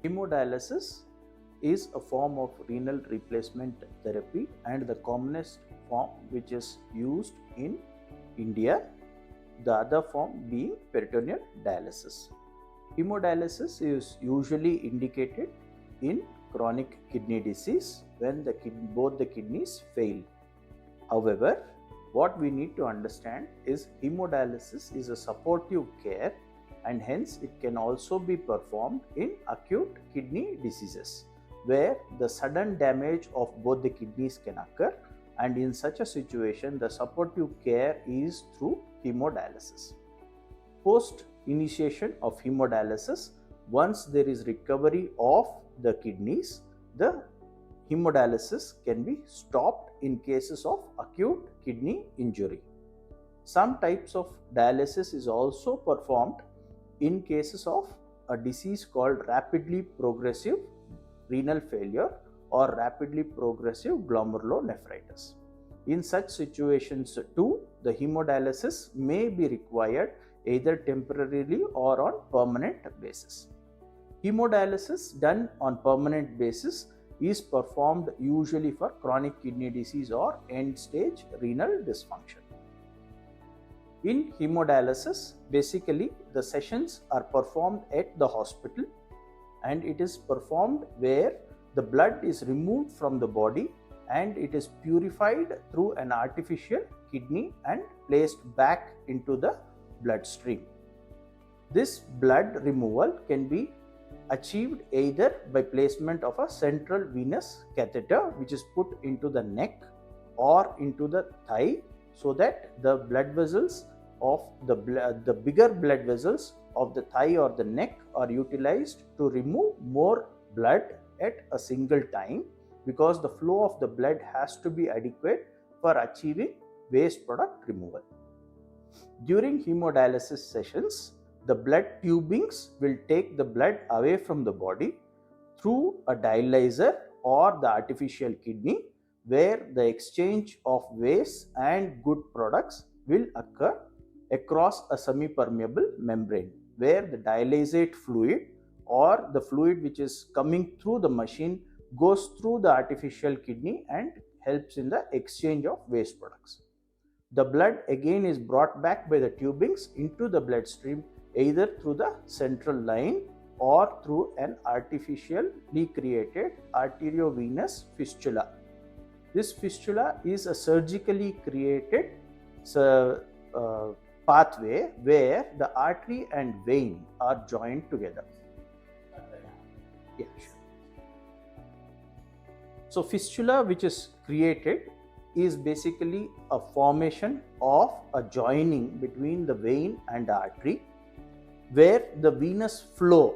Hemodialysis is a form of renal replacement therapy and the commonest form which is used in India, the other form being peritoneal dialysis. Hemodialysis is usually indicated in chronic kidney disease when both the kidneys fail. However, what we need to understand is hemodialysis is a supportive care and hence it can also be performed in acute kidney diseases where the sudden damage of both the kidneys can occur, and in such a situation the supportive care is through hemodialysis. Post initiation of hemodialysis, once there is recovery of the kidneys, the hemodialysis can be stopped in cases of acute kidney injury. Some types of dialysis is also performed in cases of a disease called rapidly progressive renal failure or rapidly progressive glomerulonephritis. In such situations too, the hemodialysis may be required either temporarily or on permanent basis. Hemodialysis done on permanent basis is performed usually for chronic kidney disease or end-stage renal dysfunction. In hemodialysis, basically the sessions are performed at the hospital and it is performed where the blood is removed from the body and it is purified through an artificial kidney and placed back into the bloodstream. This blood removal can be achieved either by placement of a central venous catheter which is put into the neck or into the thigh, so that the blood vessels of the bigger blood vessels of the thigh or the neck are utilized to remove more blood at a single time, because the flow of the blood has to be adequate for achieving waste product removal. During hemodialysis sessions, the blood tubings will take the blood away from the body through a dialyzer or the artificial kidney, where the exchange of waste and good products will occur across a semi-permeable membrane, where the dialysate fluid or the fluid which is coming through the machine goes through the artificial kidney and helps in the exchange of waste products. The blood again is brought back by the tubings into the bloodstream either through the central line or through an artificially created arteriovenous fistula. This fistula is a surgically created pathway where the artery and vein are joined together. Yeah, sure. So fistula which is created is basically a formation of a joining between the vein and the artery, where the venous flow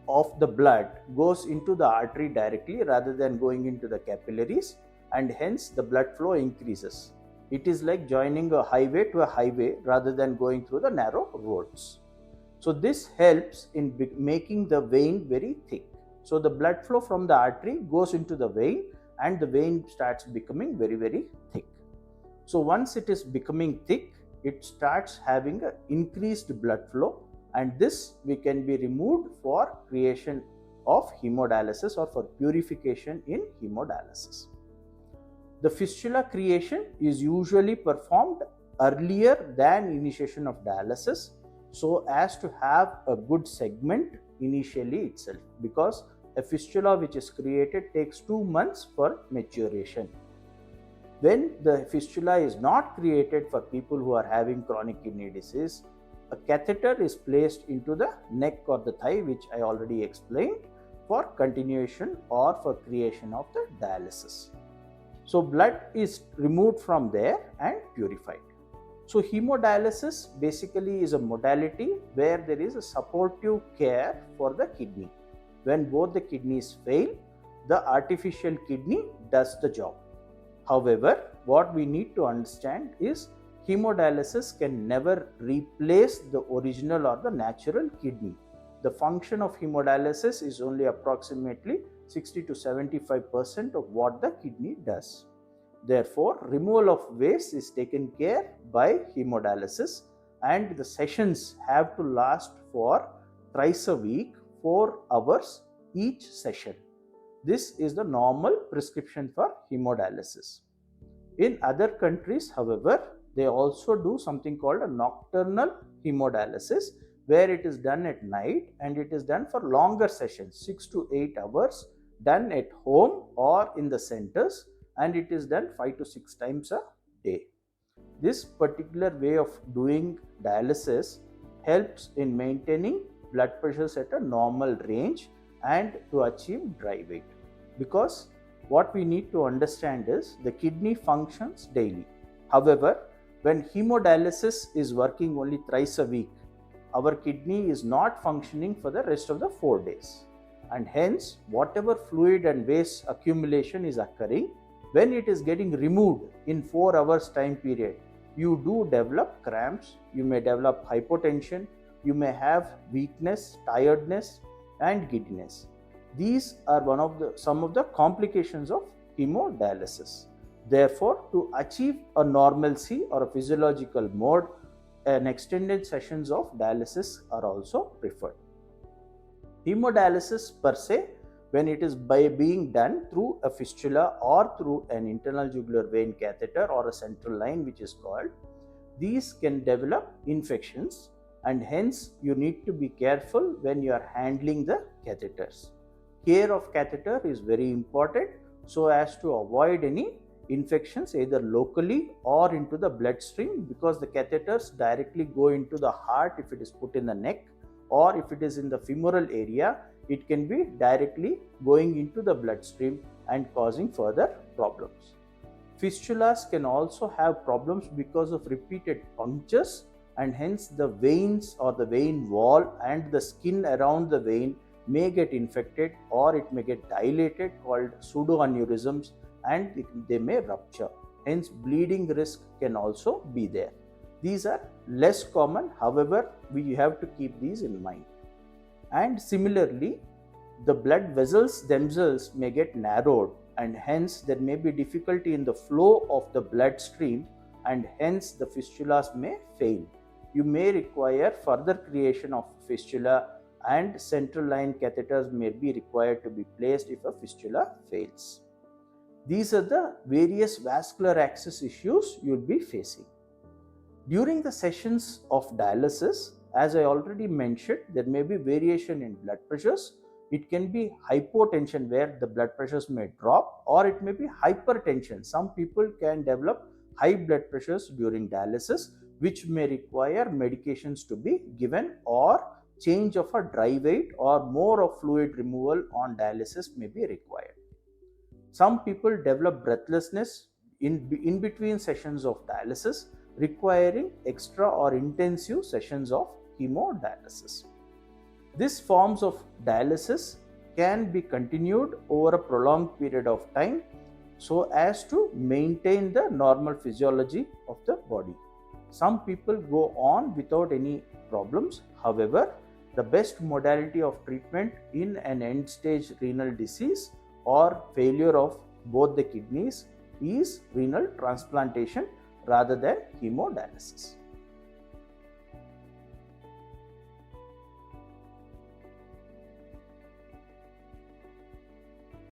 of the blood goes into the artery directly rather than going into the capillaries, and hence the blood flow increases. It is like joining a highway to a highway rather than going through the narrow roads. So this helps in making the vein very thick. So the blood flow from the artery goes into the vein and the vein starts becoming very, very thick. So once it is becoming thick, it starts having an increased blood flow, and this we can be removed for creation of hemodialysis or for purification in hemodialysis. The fistula creation is usually performed earlier than initiation of dialysis, so as to have a good segment initially itself, because a fistula which is created takes 2 months for maturation. When the fistula is not created for people who are having chronic kidney disease, a catheter is placed into the neck or the thigh, which I already explained, for continuation or for creation of the dialysis. So blood is removed from there and purified. So hemodialysis basically is a modality where there is a supportive care for the kidney. When both the kidneys fail, the artificial kidney does the job. However, what we need to understand is hemodialysis can never replace the original or the natural kidney. The function of hemodialysis is only approximately 60 to 75% of what the kidney does. Therefore, removal of waste is taken care by hemodialysis, and the sessions have to last for thrice a week, 4 hours each session. This is the normal prescription for hemodialysis. In other countries, however, they also do something called a nocturnal hemodialysis, where it is done at night and it is done for longer sessions, 6 to 8 hours, done at home or in the centers, and it is done 5 to 6 times a day. This particular way of doing dialysis helps in maintaining blood pressures at a normal range and to achieve dry weight. Because what we need to understand is the kidney functions daily. However, when hemodialysis is working only thrice a week, our kidney is not functioning for the rest of the 4 days. And hence, whatever fluid and waste accumulation is occurring, when it is getting removed in 4 hours time period, you do develop cramps, you may develop hypotension, you may have weakness, tiredness, and giddiness. These are some of the complications of hemodialysis. Therefore, to achieve a normalcy or a physiological mode, an extended sessions of dialysis are also preferred. Hemodialysis per se, when it is being done through a fistula or through an internal jugular vein catheter or a central line which is called, these can develop infections, and hence you need to be careful when you are handling the catheters. Care of catheter is very important so as to avoid any infections either locally or into the bloodstream, because the catheters directly go into the heart if it is put in the neck, or if it is in the femoral area, it can be directly going into the bloodstream and causing further problems. Fistulas can also have problems because of repeated punctures, and hence the veins or the vein wall and the skin around the vein may get infected, or it may get dilated, called pseudoaneurysms, and they may rupture. Hence, bleeding risk can also be there. These are less common, however, we have to keep these in mind. And similarly, the blood vessels themselves may get narrowed, and hence there may be difficulty in the flow of the bloodstream, and hence the fistulas may fail. You may require further creation of fistula, and central line catheters may be required to be placed if a fistula fails. These are the various vascular access issues you will be facing. During the sessions of dialysis, as I already mentioned, there may be variation in blood pressures. It can be hypotension where the blood pressures may drop, or it may be hypertension. Some people can develop high blood pressures during dialysis, which may require medications to be given, or change of a dry weight or more of fluid removal on dialysis may be required. Some people develop breathlessness in between sessions of dialysis, requiring extra or intensive sessions of hemodialysis. These forms of dialysis can be continued over a prolonged period of time so as to maintain the normal physiology of the body. Some people go on without any problems. However, the best modality of treatment in an end-stage renal disease or failure of both the kidneys is renal transplantation rather than hemodialysis.